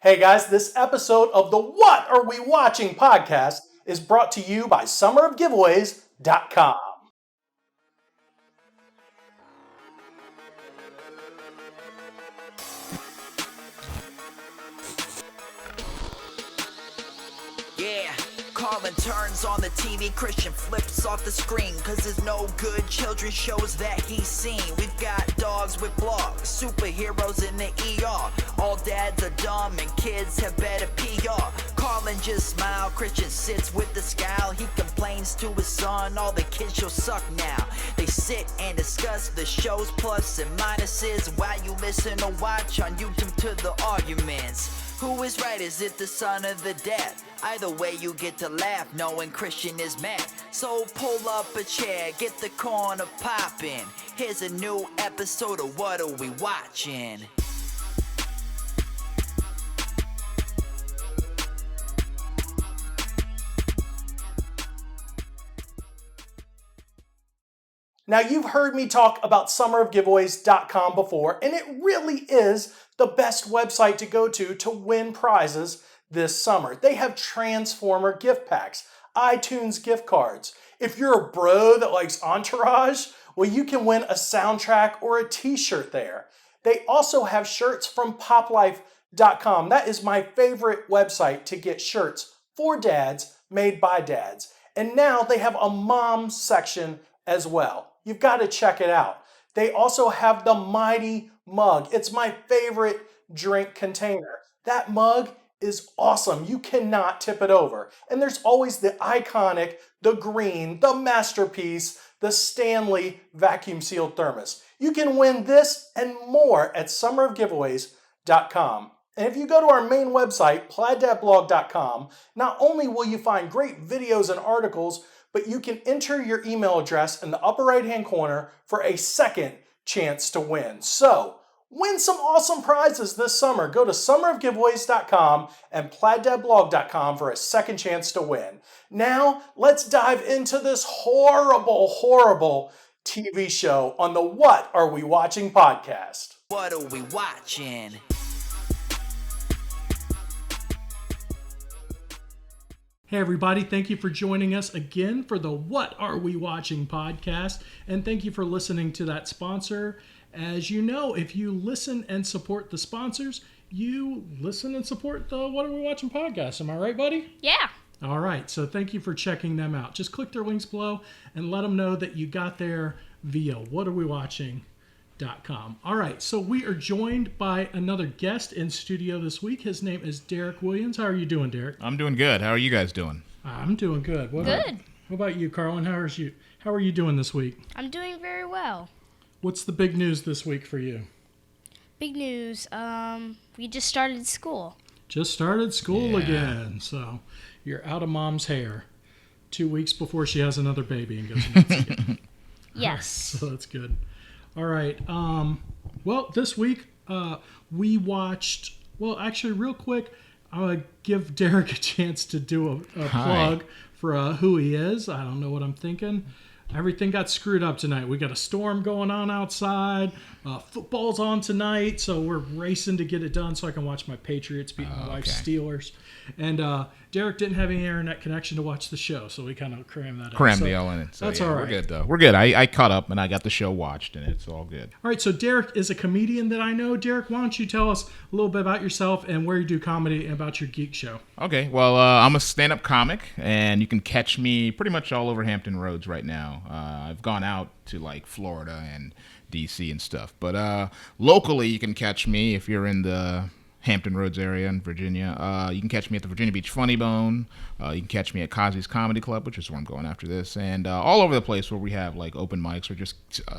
Hey guys, this episode of the What Are We Watching podcast is brought to you by summerofgiveaways.com. Yeah, Carlin turns on the TV, Christian flips off the screen, cause there's no good children's shows that he's seen. We've got dogs with blogs, superheroes in the ER. All dads are dumb and kids have better PR. Carlin just smile, Christian sits with the scowl. He complains to his son, all the kids shows suck now. They sit and discuss the show's plus and minuses while you listen or watch on YouTube to the arguments. Who is right? Is it the son or the dad? Either way you get to laugh knowing Christian is mad. So pull up a chair, get the corner poppin'. Here's a new episode of What Are We Watching? Now, you've heard me talk about summerofgiveaways.com before, and it really is the best website to go to win prizes this summer. They have Transformer gift packs, iTunes gift cards. If you're a bro that likes Entourage, well, you can win a soundtrack or a t-shirt there. They also have shirts from poplife.com. That is my favorite website to get shirts for dads made by dads. And now they have a mom section as well. You've got to check it out. They also have the Mighty Mug. It's my favorite drink container. That mug is awesome. You cannot tip it over. And there's always the iconic, the green, the masterpiece, the Stanley vacuum sealed thermos. You can win this and more at summerofgiveaways.com. And if you go to our main website, plaiddadblog.com, not only will you find great videos and articles, but you can enter your email address in the upper right-hand corner for a second chance to win. So, win some awesome prizes this summer. Go to summerofgiveaways.com and plaiddadblog.com for a second chance to win. Now, let's dive into this horrible TV show on the What Are We Watching podcast. What are we watching? Hey everybody, thank you for joining us again for the What Are We Watching podcast, and thank you for listening to that sponsor. As you know, if you listen and support the sponsors, you listen and support the What Are We Watching podcast. Am I right, buddy? Yeah. All right, so thank you for checking them out. Just click their links below and let them know that you got there via whatarewewatching.com. All right, so we are joined by another guest in studio this week. His name is Derek Williams. How are you doing, Derek? I'm doing good. How are you guys doing? I'm doing good. What Good. about you, Carlin? How are you doing this week? I'm doing very well. What's the big news this week for you? Big news. We just started school. Just started school Yeah. again, so you're out of mom's hair 2 weeks before she has another baby and goes nuts again. Yes. So that's good. All right. Well, this week we watched. Well, actually, real quick, I'm gonna give Derek a chance to do a plug for who he is. I don't know what I'm thinking. Everything got screwed up tonight. We got a storm going on outside. Football's on tonight, so we're racing to get it done so I can watch my Patriots beat my wife's Steelers. And Derek didn't have any internet connection to watch the show, so we kind of crammed that Crammed in. the all in it. So that's yeah, all We're right. good, though. We're good. I caught up, and I got the show watched, and it's all good. All right, so Derek is a comedian that I know. Derek, why don't you tell us a little bit about yourself and where you do comedy and about your geek show? Okay, well, I'm a stand-up comic, and you can catch me pretty much all over Hampton Roads right now. I've gone out to, like, Florida and D.C. and stuff. But locally, you can catch me if you're in the Hampton Roads area in Virginia. You can catch me at the Virginia Beach Funny Bone. You can catch me at Kazi's Comedy Club, which is where I'm going after this, and all over the place where we have like open mics or just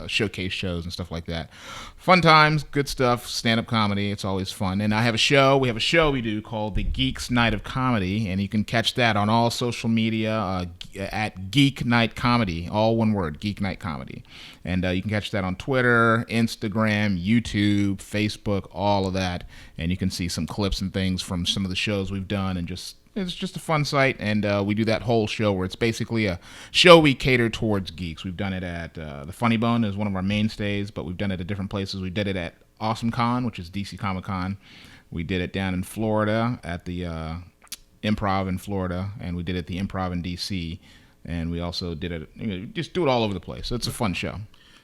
showcase shows and stuff like that. Fun times, good stuff, stand-up comedy. It's always fun. And I have a show. We have a show we do called the Geeks Night of Comedy, and you can catch that on all social media at Geek Night Comedy, all one word, Geek Night Comedy. And you can catch that on Twitter, Instagram, YouTube, Facebook, all of that. And you can see some clips and things from some of the shows we've done, and it's just a fun site. And we do that whole show where it's basically a show we cater towards geeks. We've done it at the Funny Bone is one of our mainstays, but we've done it at different places. We did it at Awesome Con, which is DC Comic Con. We did it down in Florida at the Improv in Florida, and we did it at the Improv in D.C., and we also did it, just do it all over the place. So it's a fun show.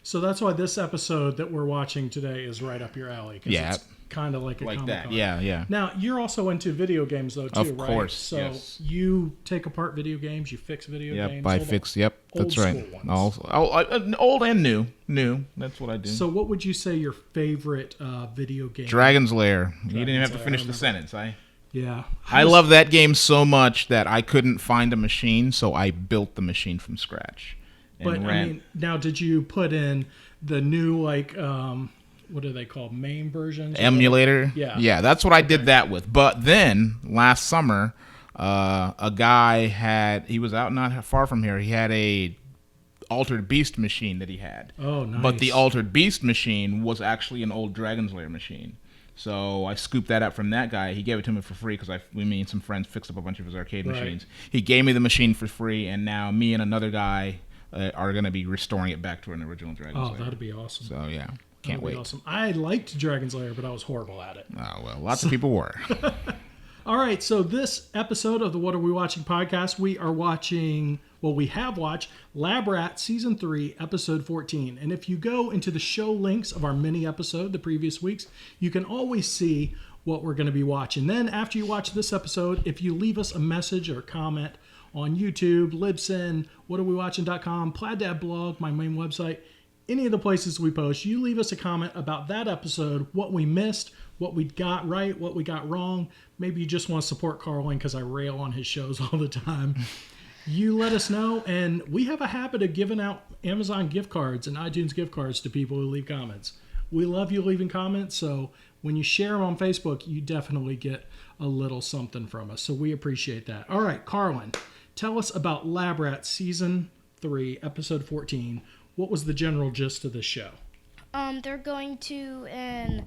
So that's why this episode that we're watching today is right up your alley. 'Cause Yeah. it's kind of like a Like Comic-Con. that. Yeah. Now, you're also into video games, though, too, Of right? course, So yes. you take apart video games, you fix video Yep, games. I all the fix. Yep, that's old right. school ones. Old and new. New. That's what I do. So what would you say your favorite video game? Dragon's Lair. You didn't even have to Lair, finish I the remember. sentence. Yeah. I love that game so much that I couldn't find a machine, so I built the machine from scratch. And But, I mean, now, did you put in the new, like, what are they called? MAME versions? emulator. Yeah. Yeah, that's what I did that with. But then last summer, a guy he was out not far from here. He had a Altered Beast machine that he had. Oh, nice. But the Altered Beast machine was actually an old Dragon's Lair machine. So I scooped that up from that guy. He gave it to me for free because me and some friends fixed up a bunch of his arcade Right. machines. He gave me the machine for free, and now me and another guy are going to be restoring it back to an original Dragon's Oh, Lair. that'd be awesome. So yeah, That'd can't be wait. awesome. I liked Dragon's Lair, but I was horrible at it. Oh well, lots of people were. All right, so this episode of the What Are We Watching podcast, we have watched Lab Rat Season 3, Episode 14. And if you go into the show links of our mini episode the previous weeks, you can always see what we're going to be watching. Then after you watch this episode, if you leave us a message or comment on YouTube, Libsyn, whatarewewatching.com, Plaid Dad blog, my main website, any of the places we post, you leave us a comment about that episode, what we missed, what we got right, what we got wrong. Maybe you just want to support Carlin because I rail on his shows all the time. You let us know, and we have a habit of giving out Amazon gift cards and iTunes gift cards to people who leave comments. We love you leaving comments, so when you share them on Facebook, you definitely get a little something from us. So we appreciate that. All right, Carlin, tell us about Lab Rat Season 3, Episode 14. What was the general gist of the show? They're going to an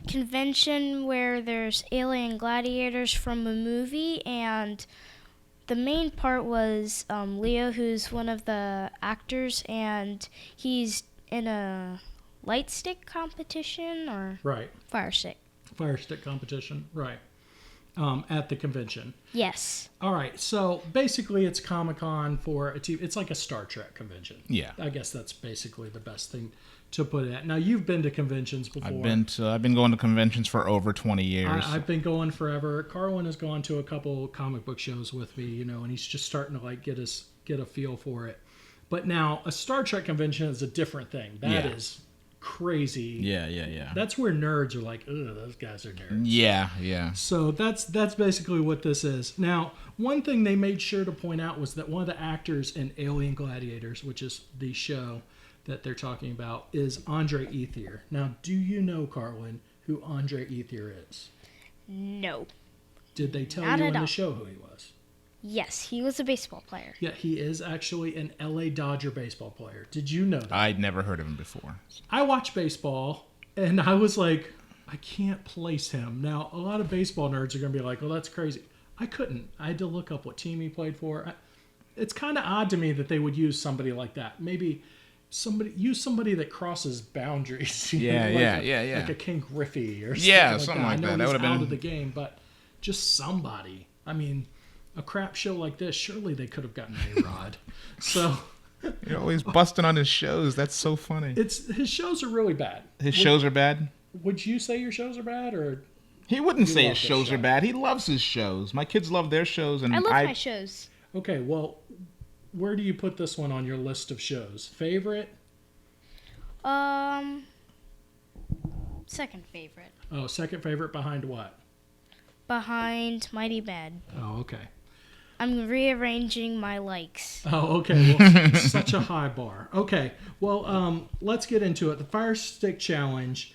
convention where there's alien gladiators from a movie, and the main part was Leo, who's one of the actors, and he's in a light stick competition or Right. fire stick. Fire stick competition. Right. At the convention. Yes. All right. So basically, it's Comic-Con for a TV. It's like a Star Trek convention. Yeah. I guess that's basically the best thing to put it at. Now, you've been to conventions before. I've been going to conventions for over 20 years. I've been going forever. Carlin has gone to a couple comic book shows with me, and he's just starting to like get a feel for it. But now, a Star Trek convention is a different thing. That is crazy. Yeah. That's where nerds are like, ugh, those guys are nerds. Yeah. So that's basically what this is. Now, one thing they made sure to point out was that one of the actors in Alien Gladiators, which is the show that they're talking about, is Andre Ethier. Now, do you know, Carlin, who Andre Ethier is? No. Did they tell Not you at in the all. show who he was? Yes, he was a baseball player. Yeah, he is actually an LA Dodger baseball player. Did you know that? I'd never heard of him before. I watch baseball, and I was like, I can't place him. Now, a lot of baseball nerds are going to be like, well, that's crazy. I couldn't. I had to look up what team he played for. It's kind of odd to me that they would use somebody like that. Maybe use somebody that crosses boundaries. Yeah. Like a King Griffey or something Yeah, something like that. I know That he's would've been- out of the game, but just somebody. I mean, a crap show like this, surely they could have gotten A-Rod. So You're always busting on his shows. That's so funny. his shows are really bad. His shows are bad? Would you say your shows are bad, or He wouldn't say love his this shows show. are bad. He loves his shows. My kids love their shows, and I love my shows. okay? Well, where do you put this one on your list of shows? Favorite? Second favorite. Oh, second favorite behind what? Behind Mighty Med. Oh, okay. I'm rearranging my likes. Oh, okay. Well, such a high bar. Okay. Well, let's get into it. The Fire Stick Challenge.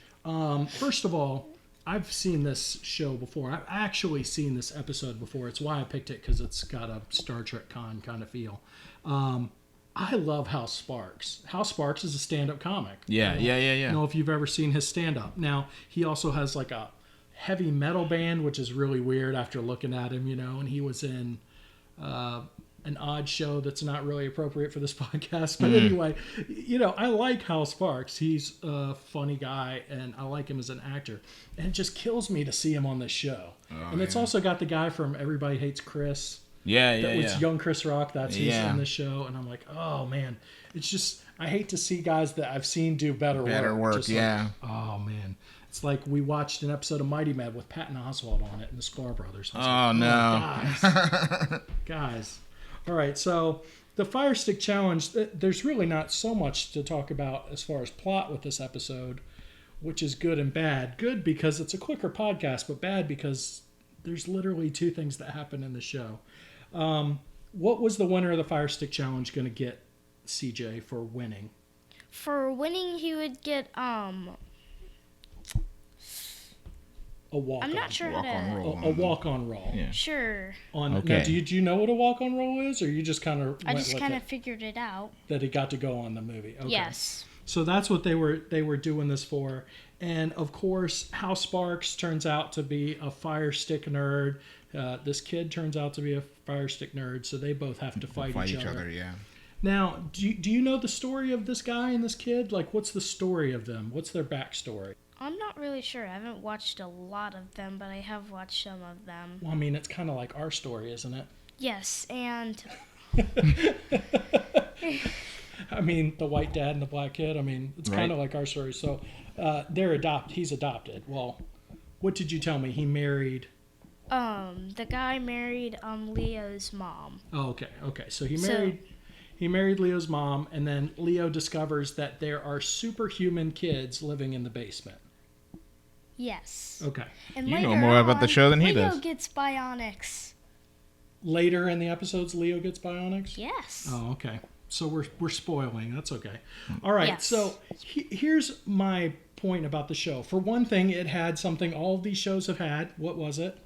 First of all, I've seen this show before. I've actually seen this episode before. It's why I picked it, because it's got a Star Trek con kind of feel. I love Hal Sparks. Hal Sparks is a stand-up comic. Yeah. I don't know if you've ever seen his stand-up. Now, he also has like a heavy metal band, which is really weird after looking at him, and he was in an an odd show that's not really appropriate for this podcast. But anyway, I like Hal Sparks. He's a funny guy, and I like him as an actor. And it just kills me to see him on this show. And it's also got the guy from Everybody Hates Chris. That was young Chris Rock. He's in the show. And I'm like, oh, man. It's just, I hate to see guys that I've seen do better work. Just oh, man. It's like we watched an episode of Mighty Med with Patton Oswalt on it and the Sklar Brothers. No. Guys. All right, so the Fire Stick Challenge, there's really not so much to talk about as far as plot with this episode, which is good and bad. Good because it's a quicker podcast, but bad because there's literally 2 things that happen in the show. What was the winner of the Fire Stick Challenge going to get, CJ, for winning? For winning, he would get a walk. I'm not sure how to. A walk-on roll. Yeah. Sure. Now, do you know what a walk-on roll is, or you just kind of? I just kind of figured it out. That it got to go on the movie. Okay. Yes. So that's what they were doing this for, and of course, Hal Sparks turns out to be a Fire Stick nerd. This kid turns out to be a Fire Stick nerd, so they both have to fight each other. Yeah. Now, do you know the story of this guy and this kid? Like, what's the story of them? What's their backstory? I'm not really sure. I haven't watched a lot of them, but I have watched some of them. Well, I mean, it's kind of like our story, isn't it? Yes, and... I mean, the white dad and the black kid, I mean, it's kind of like our story. So, he's adopted. Well, what did you tell me? He married... the guy married, Leo's mom. Oh, okay. So he married Leo's mom, and then Leo discovers that there are superhuman kids living in the basement. Yes. Okay. And You know more about the show than he Leo does. gets bionics. Later in the episodes, Leo gets bionics? Yes. Oh, okay. So we're spoiling. That's okay. All right. Yes. So here's my point about the show. For one thing, it had something all of these shows have had. What was it?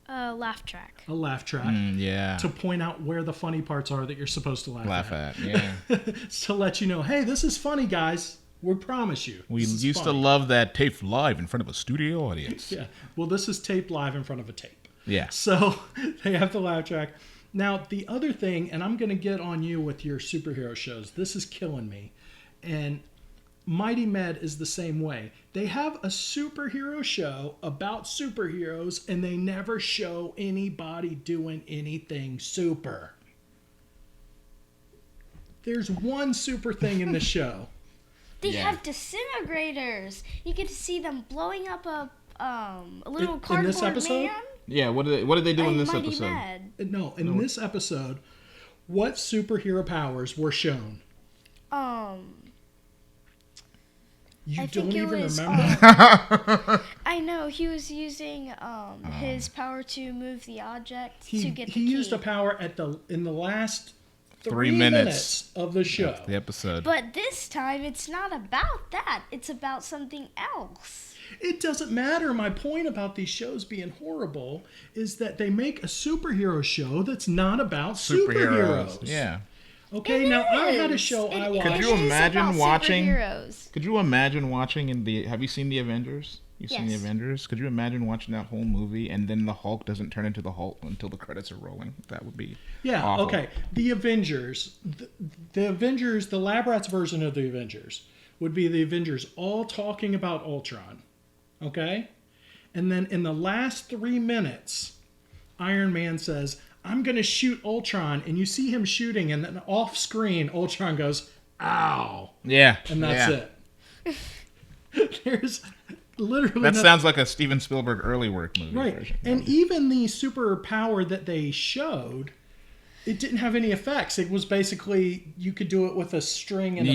Laugh track. A laugh track. Yeah. To point out where the funny parts are that you're supposed to laugh at. Yeah. To let you know, hey, this is funny, guys. We promise you. We This is used to funny. love that taped live in front of a studio audience. Yeah. Well, this is taped live in front of a tape. Yeah. So they have the laugh track. Now, the other thing, and I'm going to get on you with your superhero shows. This is killing me. And Mighty Med is the same way. They have a superhero show about superheroes, and they never show anybody doing anything super. There's one super thing in the show. They have disintegrators. You get to see them blowing up a little In cardboard this episode? man. Yeah. What did they do in this Mighty episode? Med. No, in this episode, what superhero powers were shown? You I don't think it even was, remember? I know he was using his power to move the object to get the He key. used a power in the last 3 3 minutes of the show. The episode. But this time it's not about that. It's about something else. It doesn't matter. My point about these shows being horrible is that they make a superhero show that's not about superheroes. Yeah. Okay, It now I had a is. show I It watched. Could you is imagine about watching- superheroes. Could you imagine watching have you seen the Avengers? You've seen the Yes. Avengers? Could you imagine watching that whole movie and then the Hulk doesn't turn into the Hulk until the credits are rolling? That would be awful. Okay. The Avengers, the Avengers, the Lab Rats version of the Avengers would be the Avengers all talking about Ultron. Okay? And then in the last 3 minutes, Iron Man says, I'm going to shoot Ultron. And you see him shooting, and then off screen, Ultron goes, ow. Yeah. And that's it. There's literally That sounds like a Steven Spielberg early work movie. right. Version. And even the superpower that they showed, it didn't have any effects. It was basically you could do it with a string and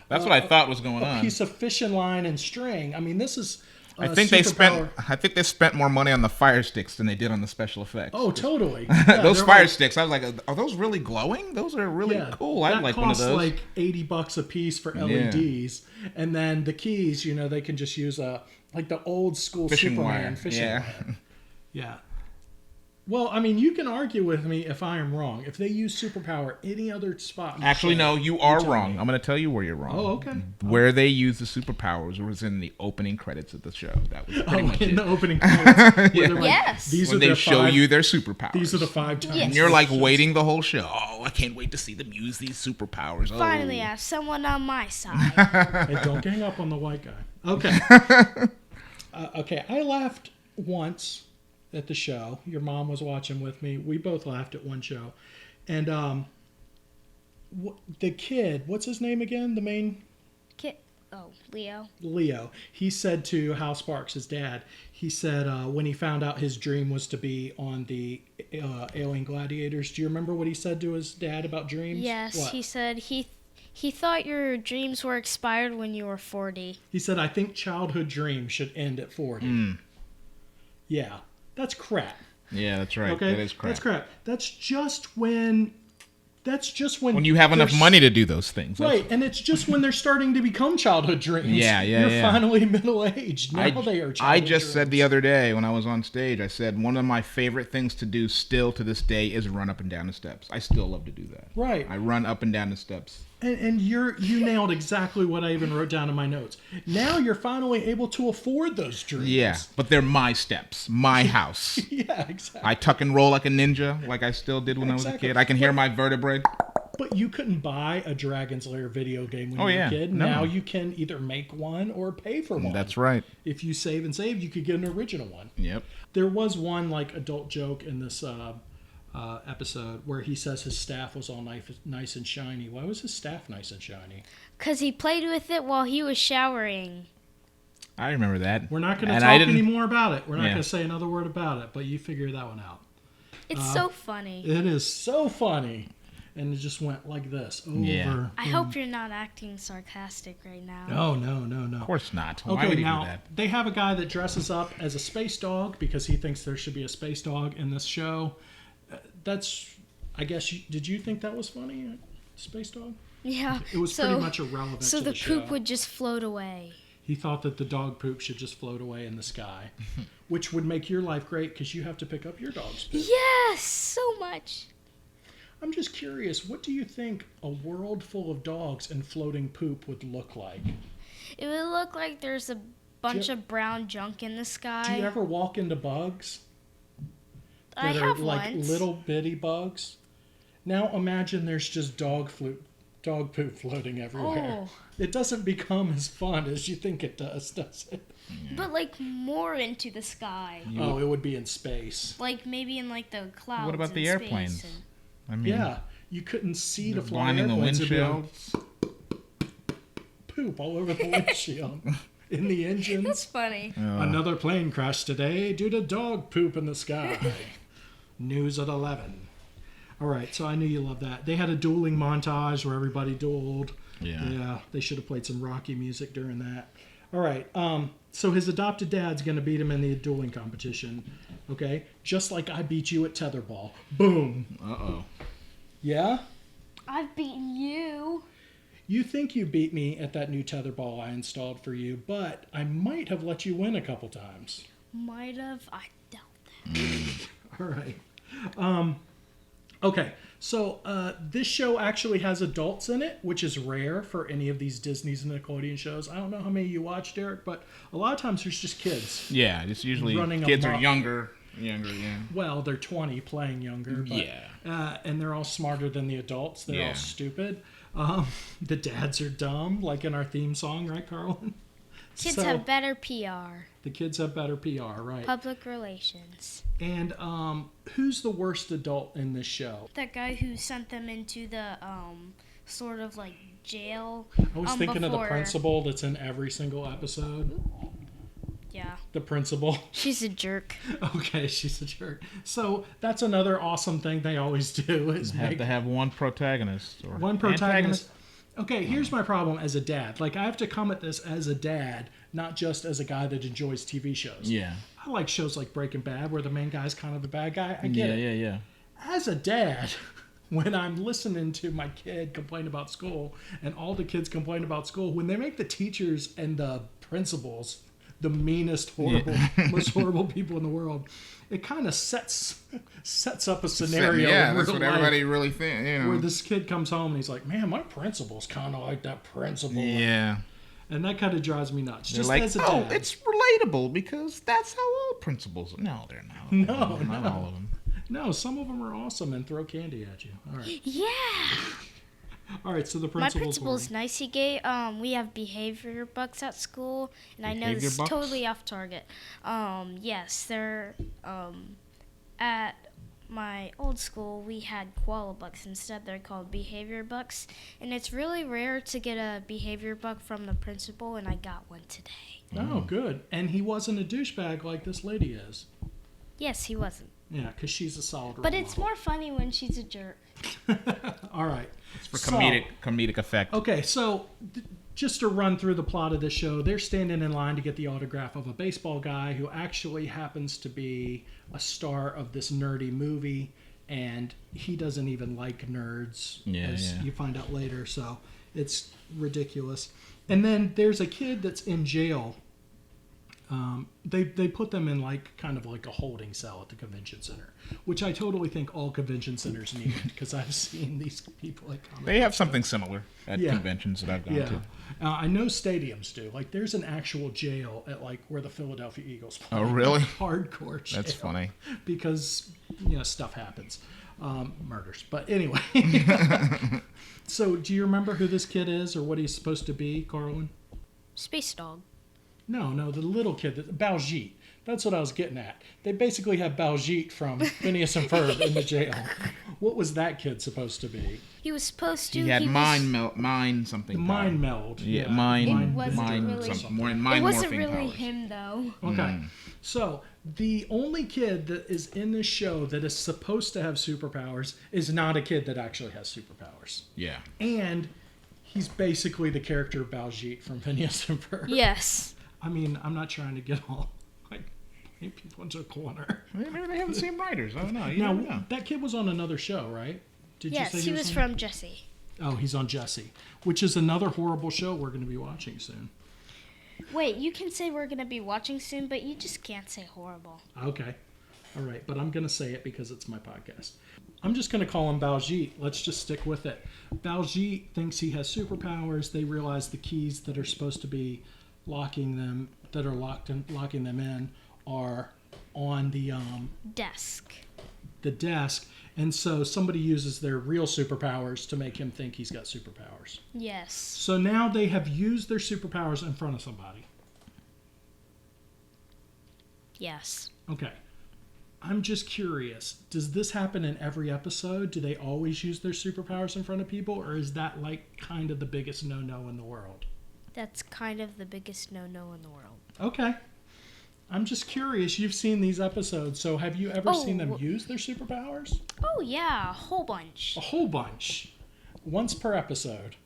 That's what I thought was going a on. piece of fishing line and string. I mean, this is I think they spent more money on the fire sticks than they did on the special effects. Oh, totally. Those they're fire like- sticks, I was like, are those really glowing? Those are really cool. I'd like one of That those. costs like $80 a piece for LEDs, and then the keys, they can just use like the old school Fishing Superman wire. fishing Yeah. wire. Yeah. Well, I mean, you can argue with me if I am wrong. If they use superpower any other spot. In the Actually, show, no, you are tell wrong. me. I'm going to tell you where you're wrong. Oh, okay. Where they use the superpowers was in the opening credits of the show. That was pretty much In it. the opening credits. Where they're like, Yes. These When are they the show five, you their superpowers. These are the 5 times. Yes. And you're like waiting the whole show. Oh, I can't wait to see them use these superpowers. Oh. Finally, I have someone on my side. Hey, don't gang up on the white guy. Okay. Okay, I laughed once at the show. Your mom was watching with me. We both laughed at one show. And the kid, what's his name again? The main Leo. Leo. He said to Hal Sparks, his dad, he said when he found out his dream was to be on the Alien Gladiators. Do you remember what he said to his dad about dreams? Yes, What? he said he thought your dreams were expired when you were 40. He said, I think childhood dreams should end at 40. Yeah, that's crap. Yeah, that's right. Okay, That is crap. That's crap. That's just when When you have enough there's- money to do those things. That's- right? And it's just when they're starting to become childhood dreams. Yeah, You're yeah. finally middle aged. Now they are. I Childhood just said the dreams. other day when I was on stage, I said one of my favorite things to do still to this day is run up and down the steps. I still love to do that. Right. I run up and down the steps. And you nailed exactly what I even wrote down in my notes. Now you're finally able to afford those dreams. Yeah, but they're my steps, my house. Yeah, exactly. I tuck and roll like a ninja, like I still did when I was a Exactly. kid. I can hear my vertebrae. But you couldn't buy a Dragon's Lair video game when Oh, you were yeah. a kid. No. Now you can either make one or pay for one. That's right. If you save and save, you could get an original one. Yep. There was one like adult joke in this episode where he says his staff was all nice and shiny. Why was his staff nice and shiny? Because he played with it while he was showering. I remember that. We're not going to And talk I didn't- any more about it. We're not Yeah. going to say another word about it, but you figure that one out. It's so funny. It is so funny. And it just went like this over. Yeah. I hope you're not acting sarcastic right now. Oh, no. Of course not. Why Okay, would he now do that? they have a guy that dresses up as a space dog because he thinks there should be a space dog in this show. That's, I guess, did you think that was funny? Space dog? Yeah. It was pretty much irrelevant So to the the show. poop would just float away. He thought that the dog poop should just float away in the sky, which would make your life great because you have to pick up your dog's poop. Yes, so much. I'm just curious, what do you think a world full of dogs and floating poop would look like? It would look like there's a bunch Do- of brown junk in the sky. Do you ever walk into bugs? I that are have like once. little bitty bugs. Now imagine there's just dog poop floating everywhere. Oh. It doesn't become as fun as you think it does it? But like more into the sky. Oh, it would be in space. Like maybe in like the clouds. What about in the space airplanes? and- I mean, Yeah, you couldn't see to fly blinding the airplanes. It'd be like windshield. poop all over the windshield. In the engines. That's funny. Another plane crashed today due to dog poop in the sky. News at 11. All right, so I knew you loved that. They had a dueling montage where everybody dueled. Yeah. They should have played some Rocky music during that. All right, so his adopted dad's going to beat him in the dueling competition. Okay, just like I beat you at tetherball. Boom. Uh-oh. Yeah? I've beaten you. You think you beat me at that new tetherball I installed for you, but I might have let you win a couple times. Might have. I doubt that. All right. Okay, so this show actually has adults in it, which is rare for any of these Disney's and Nickelodeon shows. I don't know how many you watch, Derek, but a lot of times there's just kids. Yeah, it's usually Running kids are amok. younger, yeah. Well, they're 20 playing younger, but, Yeah. and they're all smarter than the adults. They're Yeah. all stupid. The dads are dumb, like in our theme song, right, Carlin? Kids So, have better PR. the kids have better PR, right? Public relations. And who's the worst adult in this show? That guy who sent them into the sort of like jail. I was thinking of the before. principal that's in every single episode. Yeah. The principal. She's a jerk. Okay, she's a jerk. So that's another awesome thing they always do is Have make to have one protagonist or one protagonist. Okay, here's my problem as a dad. Like, I have to come at this as a dad, not just as a guy that enjoys TV shows. Yeah. I like shows like Breaking Bad where the main guy's kind of the bad guy. I get it. Yeah. As a dad, when I'm listening to my kid complain about school and all the kids complain about school, when they make the teachers and the principals the meanest, horrible, most horrible people in the world. It kind of sets up a scenario. Yeah, in that's real what life everybody really thinks. where this kid comes home and he's like, "Man, my principal's kind of like that principal." Yeah. And that kind of drives me nuts. They're Just like, as a oh, dad. it's relatable because that's how all principals. No, they're not. No, not no. all of them. No, some of them are awesome and throw candy at you. All right. Yeah. All right, so the My principal's principal's nicey gay. We have behavior bucks at school, and I know Behavior this is bucks? totally off target. Yes, they're at my old school. We had koala bucks instead. They're called behavior bucks, and it's really rare to get a behavior buck from the principal, and I got one today. Oh, good. And he wasn't a douchebag like this lady is. Yes, he wasn't. Yeah, because she's a solid But role it's model. more funny when she's a jerk. All right. It's for comedic effect. Okay, so just to run through the plot of the show, they're standing in line to get the autograph of a baseball guy who actually happens to be a star of this nerdy movie, and he doesn't even like nerds, as you find out later, so it's ridiculous. And then there's a kid that's in jail. They put them in kind of like a holding cell at the convention center, which I totally think all convention centers need because I've seen these people at comic. They have something similar at Yeah. conventions that I've gone Yeah, to. I know stadiums do. Like, there's an actual jail at where the Philadelphia Eagles play. Oh, really? Hardcore jail. That's funny. Because stuff happens, murders. But anyway, so do you remember who this kid is or what he's supposed to be, Carlin? Space dog. No, the little kid, Baljeet. That's what I was getting at. They basically have Baljeet from Phineas and Ferb in the jail. What was that kid supposed to be? He was supposed to. He had was- mind something. Mind power. meld. Yeah, It mind wasn't really- something. Mind It wasn't morphing really powers. him though. Okay. So the only kid that is in this show that is supposed to have superpowers is not a kid that actually has superpowers. Yeah. And he's basically the character of Baljeet from Phineas and Ferb. Yes. I mean, I'm not trying to get all paint people into a corner. Maybe they have the same writers. I don't know. You never know. Now, that kid was on another show, right? Did Yes, you say he was on- from Jesse. Oh, he's on Jesse, which is another horrible show we're going to be watching soon. Wait, you can say we're gonna be watching soon, but you just can't say horrible. Okay. All right, but I'm going to say it because it's my podcast. I'm just going to call him Baljeet. Let's just stick with it. Baljeet thinks he has superpowers. They realize the keys that are supposed to be locking them in are on the Desk. desk, and so somebody uses their real superpowers to make him think he's got superpowers. Yes. So now they have used their superpowers in front of somebody. Yes. Okay. I'm just curious. Does this happen in every episode? Do they always use their superpowers in front of people, or is that kind of the biggest no-no in the world? That's kind of the biggest no-no in the world. Okay. I'm just curious. You've seen these episodes, so have you ever seen them use their superpowers? Oh yeah, a whole bunch. A whole bunch. Once per episode.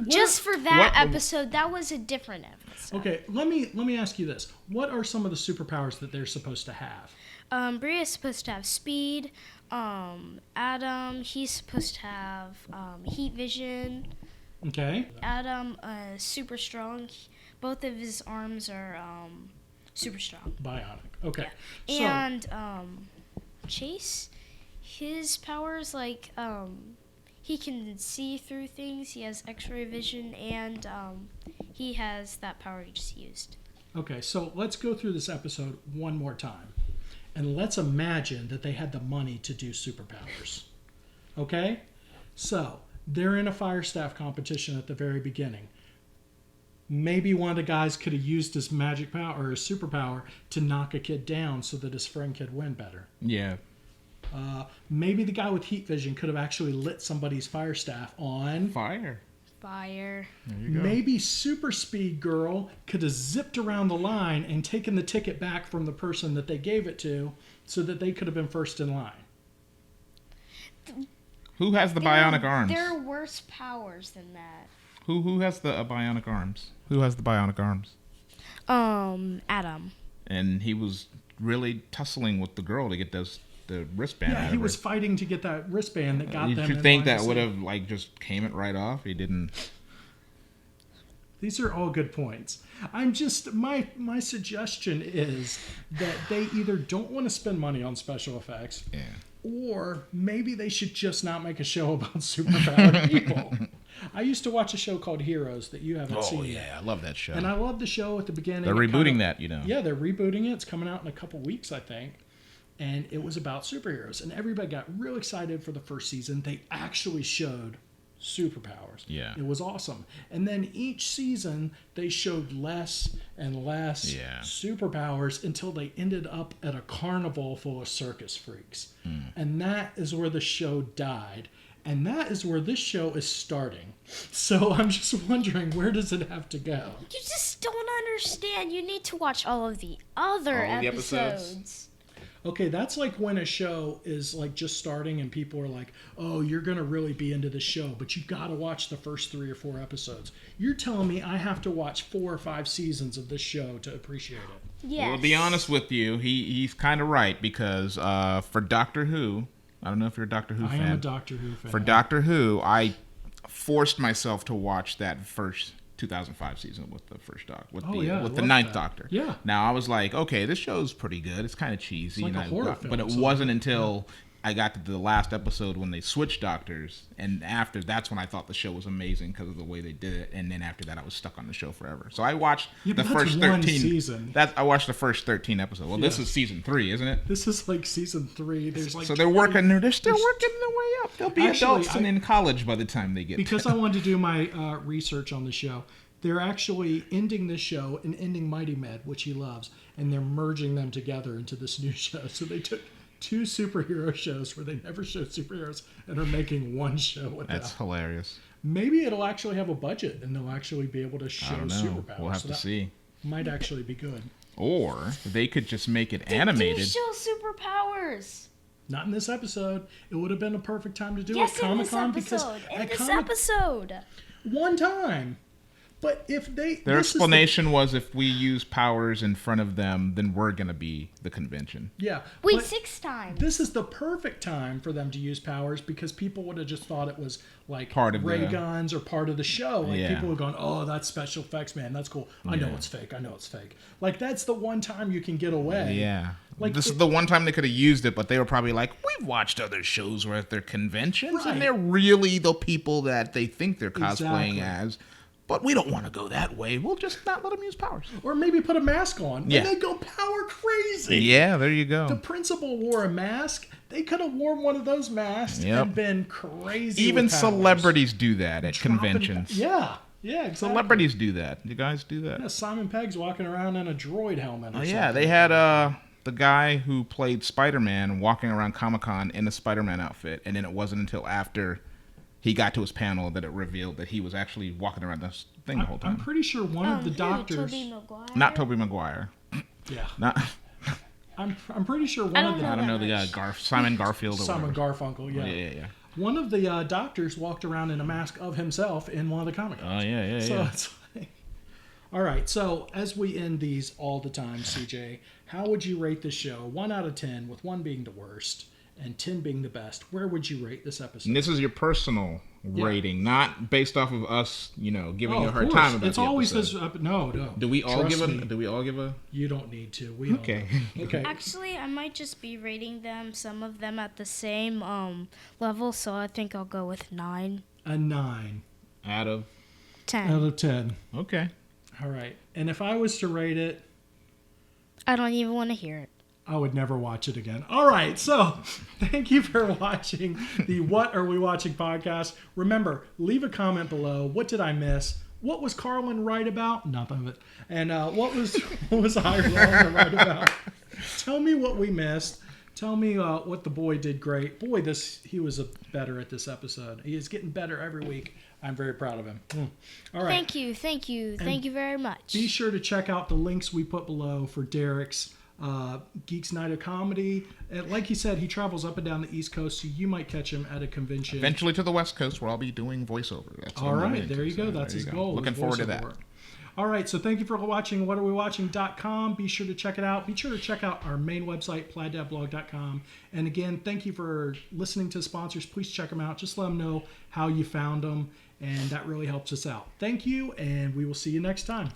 Just for that what- episode, that was a different episode. Okay, let me ask you this. What are some of the superpowers that they're supposed to have? Bria's supposed to have speed. Adam, he's supposed to have heat vision. Okay. Adam, super strong. Both of his arms are super strong. Bionic. Okay. Yeah. And Chase, his powers he can see through things. He has X-ray vision, and he has that power you just used. Okay, so let's go through this episode one more time. And let's imagine that they had the money to do superpowers. Okay? So, they're in a fire staff competition at the very beginning. Maybe one of the guys could have used his magic power or his superpower to knock a kid down so that his friend could win better. Yeah. Maybe the guy with heat vision could have actually lit somebody's fire staff on. Fire. Fire. There you go. Maybe Super Speed Girl could have zipped around the line and taken the ticket back from the person that they gave it to so that they could have been first in line. Who has the bionic arms? There are worse powers than that. Who has the bionic arms? Who has the bionic arms? Adam. And he was really tussling with the girl to get the wristband. out Yeah, of he her. was fighting to get that wristband that got You them. should in think line that to would see- have just came it right off. He didn't. These are all good points. I'm just my suggestion is that they either don't want to spend money on special effects, or maybe they should just not make a show about superpowered people. I used to watch a show called Heroes that you haven't seen yet. I love that show. And I love the show at the beginning. They're rebooting that, Yeah, they're rebooting it. It's coming out in a couple weeks, I think. And it was about superheroes. And everybody got real excited for the first season. They actually showed superpowers. Yeah. It was awesome. And then each season, they showed less and less superpowers until they ended up at a carnival full of circus freaks. And that is where the show died. And that is where this show is starting. So I'm just wondering, where does it have to go? You just don't understand. You need to watch all of the other All the episodes. Okay, that's like when a show is like just starting and people are like, oh, you're going to really be into the show, but you got to watch the first 3 or 4 episodes. You're telling me I have to watch 4 or 5 seasons of this show to appreciate it. Yes. Well, to be honest with you, he's kind of right, because for Doctor Who, I don't know if you're a Doctor Who fan. I am a Doctor Who fan. For Doctor Who, I forced myself to watch that first 2005 season with the first Doctor, with the ninth Doctor. Yeah. Now I was like, okay, this show's pretty good. It's kind of cheesy, It's like a horror film, but it wasn't until I got to the last episode when they switched Doctors, and after that's when I thought the show was amazing because of the way they did it. And then after that, I was stuck on the show forever. So I watched the but first that's one 13 season. I watched the first 13 episodes. Well, this is season 3, isn't it? This is like season 3. There's like So they're working. They're still working their way up. They'll be Actually, adults and in college by the time they get. Because I wanted to do my research on the show. They're actually ending this show and ending Mighty Med, which he loves, and they're merging them together into this new show. So they took 2 superhero shows where they never showed superheroes and are making one show with That's them. hilarious. Maybe it'll actually have a budget and they'll actually be able to show I don't know. superpowers. We'll have So to that see. Might actually be good. Or they could just make it They animated. do show superpowers. Not in this episode. It would have been a perfect time to do Yes, it in this Comic-Con because episode. In at this Comic- episode. one time. But if they Their this is the- explanation was if we use powers in front of them, then we're going to be the convention. Yeah. Wait, but 6 times. this is the perfect time for them to use powers because people would have just thought it was like Part of ray the- guns or part of the show. Like Yeah. people would have gone, "Oh, that's special effects, man. That's cool. I know it's fake. I know it's fake." Like that's the one time you can get away. Yeah. Like, This is it- the one time they could have used it, but they were probably like, we've watched other shows where at their conventions, Right. and they're really the people that they think they're cosplaying Exactly. as. But we don't want to go that way. We'll just not let them use powers. Or maybe put a mask on Yeah. and they go power crazy. Yeah, there you go. The principal wore a mask. They could have worn one of those masks Yep. and been crazy. Even with powers. celebrities do that at Dropping- conventions. Yeah. Yeah, exactly. Celebrities do that. You guys do that? Yeah, Simon Pegg's walking around in a droid helmet. Or Oh yeah, something. they had the guy who played Spider-Man walking around Comic-Con in a Spider-Man outfit, and then it wasn't until after he got to his panel that it revealed that he was actually walking around this thing the whole I'm time. pretty sure one of the Who, doctors. Tobey Maguire? Not Tobey Maguire. Yeah, Not I'm pretty sure one I of don't the know. I don't know the guy much. Simon Garfield or Simon whatever. Garfunkel. Yeah. Yeah. One of the doctors walked around in a mask of himself in one of the comic cons. Oh yeah. So it's like, all right. So as we end these all the time, CJ, how would you rate this show? 1 out of 10, with 1 being the worst and 10 being the best. Where would you rate this episode? And this is your personal rating, not based off of us, giving you a of hard course. time about It's the always episode. this. No. Do we all Trust give me. a? Do we all give a? You don't need to. We don't Okay. know. Okay. Actually, I might just be rating them, some of them at the same level, so I think I'll go with 9, A 9 Out of 10. out of 10. okay. All right. And if I was to rate it, I don't even want to hear it. I would never watch it again. All right. So thank you for watching the What Are We Watching podcast. Remember, leave a comment below. What did I miss? What was Carlin right about? Nothing of it. And what was I wrong or right about? Tell me what we missed. Tell me what the boy did great. Boy, he was better at this episode. He is getting better every week. I'm very proud of him. All right. Thank you very much. Be sure to check out the links we put below for Derek's Geeks Night of Comedy. And like he said, he travels up and down the East Coast, so you might catch him at a convention. Eventually to the West Coast, where I'll be doing voiceover. That's All right, there you go. That's his goal. Looking forward to that. All right, so thank you for watching whatareWewatching.com. Be sure to check it out. Be sure to check out our main website, plaiddadblog.com. And again, thank you for listening to sponsors. Please check them out. Just let them know how you found them, and that really helps us out. Thank you, and we will see you next time.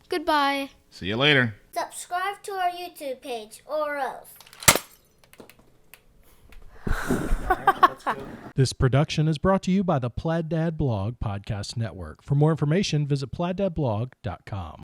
Goodbye. See you later. Subscribe to our YouTube page or else. This production is brought to you by the Plaid Dad Blog Podcast Network. For more information, visit plaiddadblog.com.